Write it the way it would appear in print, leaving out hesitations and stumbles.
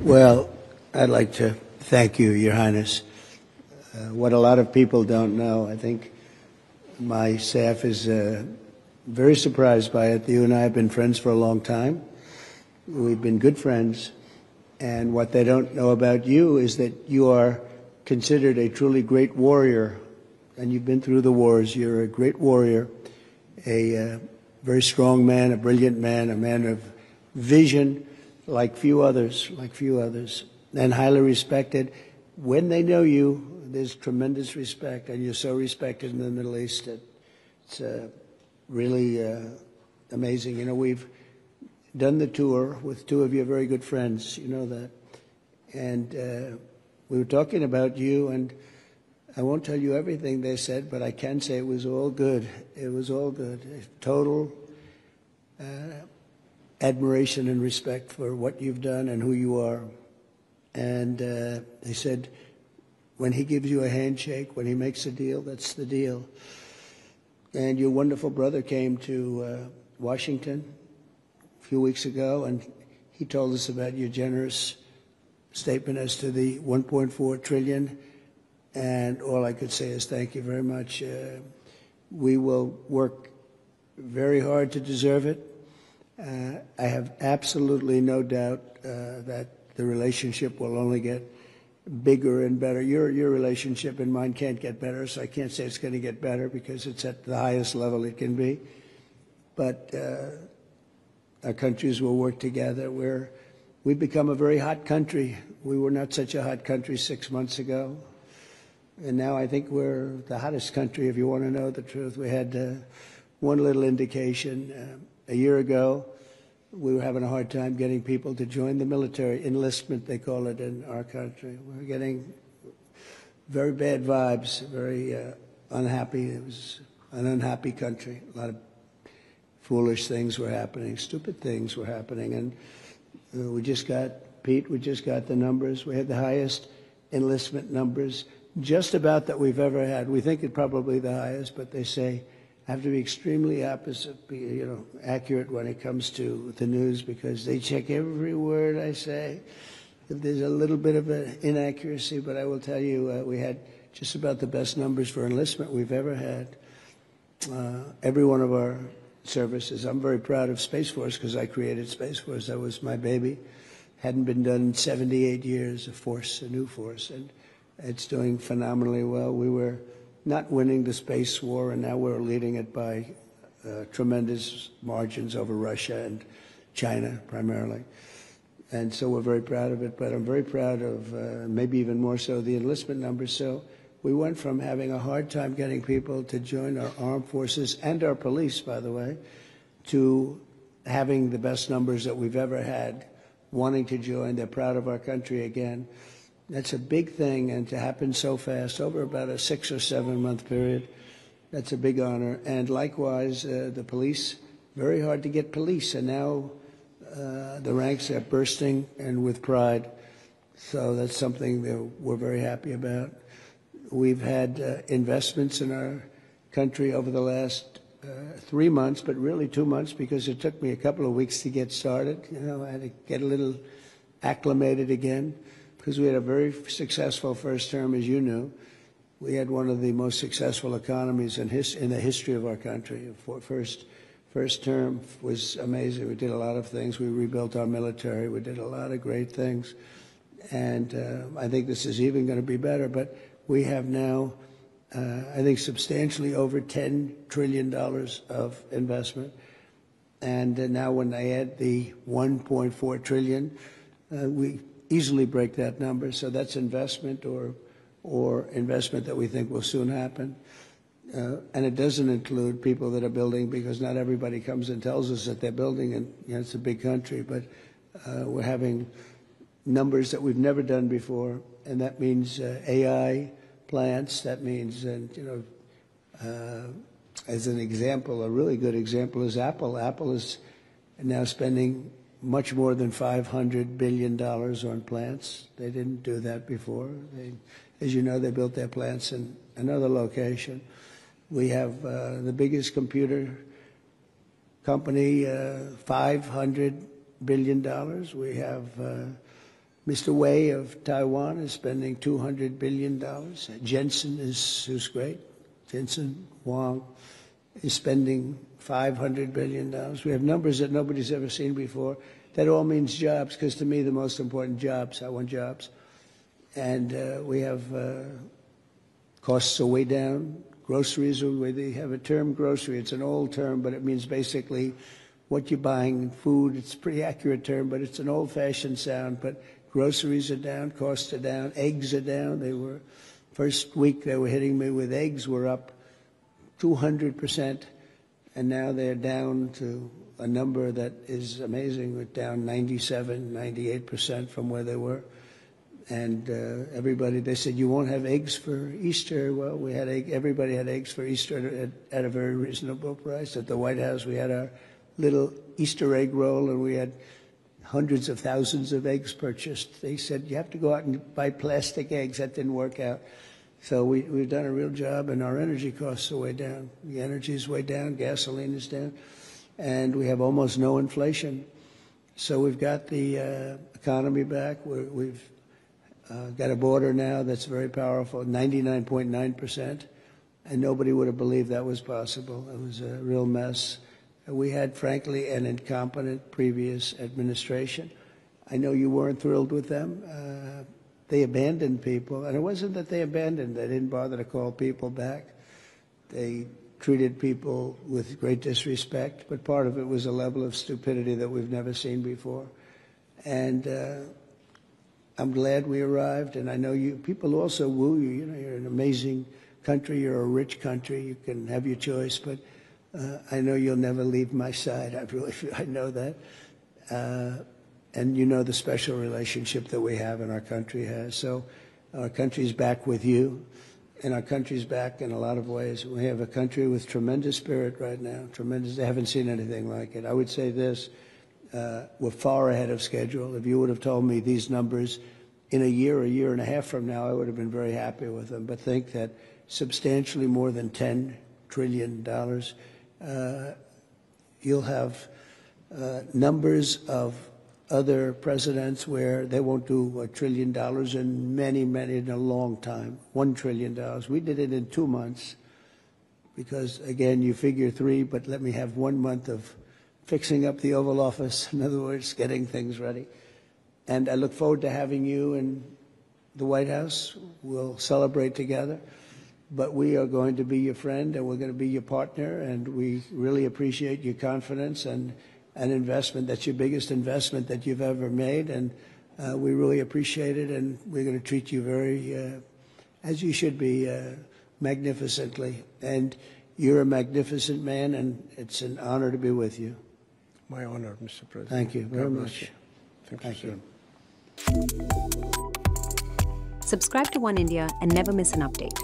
Well, I'd like to thank you, Your Highness. What a lot of people don't know, I think my staff is very surprised by it. You and I have been friends for a long time. We've been good friends. And what they don't know about you is that you are considered a truly great warrior. And you've been through the wars. You're a great warrior, a very strong man, a brilliant man, a man of vision like few others, and highly respected. When they know you, there's tremendous respect, and you're so respected in the Middle East. It's really amazing. You know, we've done the tour with two of your very good friends, you know that. And we were talking about you, and I won't tell you everything they said, but I can say it was all good. It was all good. Total admiration and respect for what you've done and who you are. And they said, when he gives you a handshake, when he makes a deal, that's the deal. And your wonderful brother came to Washington a few weeks ago, and he told us about your generous statement as to the $1.4 trillion. And all I could say is thank you very much. We will work very hard to deserve it. I have absolutely no doubt that the relationship will only get bigger and better. Your relationship and mine can't get better, so I can't say it's going to get better because it's at the highest level it can be. But our countries will work together. We've become a very hot country. We were not such a hot country 6 months ago. And now I think we're the hottest country, if you want to know the truth. We had one little indication. A year ago, we were having a hard time getting people to join the military. Enlistment, they call it in our country. We were getting very bad vibes, very unhappy. It was an unhappy country. A lot of foolish things were happening, stupid things were happening. And we just got the numbers. We had the highest enlistment numbers just about that we've ever had. We think it's probably the highest, but they say have to be extremely accurate when it comes to the news because they check every word I say. If there's a little bit of an inaccuracy, but I will tell you we had just about the best numbers for enlistment we've ever had. Every one of our services. I'm very proud of Space Force because I created Space Force. That was my baby. Hadn't been done in 78 years, a new force, and it's doing phenomenally well. We were not winning the space war, and now we're leading it by tremendous margins over Russia and China primarily. And so we're very proud of it, but I'm very proud of, maybe even more so, the enlistment numbers. So we went from having a hard time getting people to join our armed forces and our police, by the way, to having the best numbers that we've ever had, wanting to join. They're proud of our country again. That's a big thing, and to happen so fast, over about a 6 or 7 month period, that's a big honor. And likewise, the police, very hard to get police, and now the ranks are bursting and with pride. So that's something that we're very happy about. We've had investments in our country over the last 3 months, but really 2 months because it took me a couple of weeks to get started. You know, I had to get a little acclimated again. Because we had a very successful first term, as you knew. We had one of the most successful economies in the history of our country. First term was amazing. We did a lot of things. We rebuilt our military. We did a lot of great things. And I think this is even going to be better. But we have now, I think, substantially over $10 trillion of investment. And now when I add the $1.4 trillion, we easily break that number. So that's investment or investment that we think will soon happen. And it doesn't include people that are building because not everybody comes and tells us that they're building, and you know, it's a big country, but we're having numbers that we've never done before, and that means AI plants. That means, as an example, a really good example is Apple. Apple is now spending much more than $500 billion on plants. They didn't do that before. As you know, they built their plants in another location. We have the biggest computer company, $500 billion. We have Mr. Wei of Taiwan is spending $200 billion. Jensen who's great. Jensen Huang is spending $500 billion. We have numbers that nobody's ever seen before. That all means jobs, because to me the most important jobs. I want jobs. And we have costs are way down. Groceries are way. They have a term, grocery. It's an old term, but it means basically what you're buying, food. It's a pretty accurate term, but it's an old-fashioned sound. But groceries are down, costs are down, eggs are down. They were, first week they were hitting me with eggs were up 200%, and now they're down to a number that is amazing. We're down 97, 98% from where they were. And everybody, they said, you won't have eggs for Easter. Well, we had everybody had eggs for Easter at a very reasonable price. At the White House, we had our little Easter egg roll, and we had hundreds of thousands of eggs purchased. They said, you have to go out and buy plastic eggs. That didn't work out. So we've done a real job, and our energy costs are way down. The energy is way down, gasoline is down, and we have almost no inflation. So we've got the economy back. We've got a border now that's very powerful, 99.9%, and nobody would have believed that was possible. It was a real mess. We had, frankly, an incompetent previous administration. I know you weren't thrilled with them. They abandoned people, and it wasn't that they abandoned. They didn't bother to call people back. They treated people with great disrespect, but part of it was a level of stupidity that we've never seen before. And I'm glad we arrived, and I know people also woo you. You know, you're an amazing country. You're a rich country. You can have your choice, but I know you'll never leave my side. I know that. And you know the special relationship that we have and our country has. So our country's back with you, and our country's back in a lot of ways. We have a country with tremendous spirit right now, tremendous. They haven't seen anything like it. I would say this, we're far ahead of schedule. If you would have told me these numbers in a year and a half from now, I would have been very happy with them. But think that substantially more than $10 trillion, you'll have numbers of other presidents where they won't do $1 trillion in a long time, $1 trillion. We did it in 2 months because, again, you figure 3, but let me have 1 month of fixing up the Oval Office, in other words, getting things ready. And I look forward to having you in the White House. We'll celebrate together. But we are going to be your friend, and we're going to be your partner, and we really appreciate your confidence and an investment. That's your biggest investment that you've ever made, and we really appreciate it, and we're going to treat you very, as you should be, magnificently. And you're a magnificent man, and it's an honor to be with you. My honor, Mr. President. Thank you very much. Thank you. Subscribe to One India and never miss an update.